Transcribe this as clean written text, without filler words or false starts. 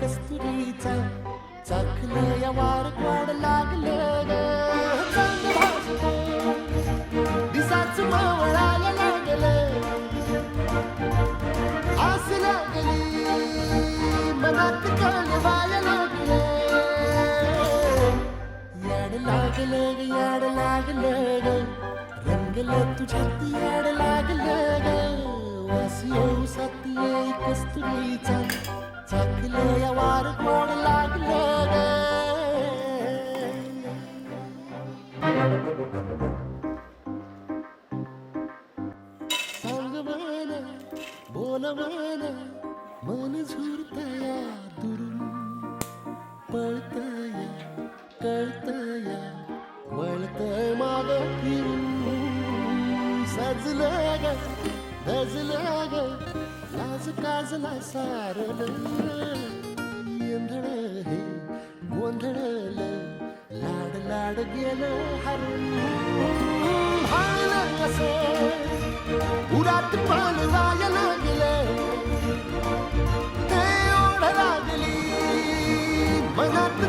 कस्तुरीचा चाखलं या वार वाढ लागलं ग चांग भासलं दिसाच मावळायला लागलं आस लागली मनात कळवायला लागलं याड लागलं ग याड लागलं ग रंगलं तुझ्यात याड लागलं ग वास येऊ साथी कस्तुरीचा चाखलं या वार गोड लागलं ग सांग मन बोल मन मन झुरतया दुरून पळतया कळतया वळतय माग फिरून सजलं ग गजलं ग लाज काजला सारलं येंधळ हे गोंधळल लाड लाड गेलं हरून हाणलं कसं उरात पान जायला लागलं ते ओढ लागली मनात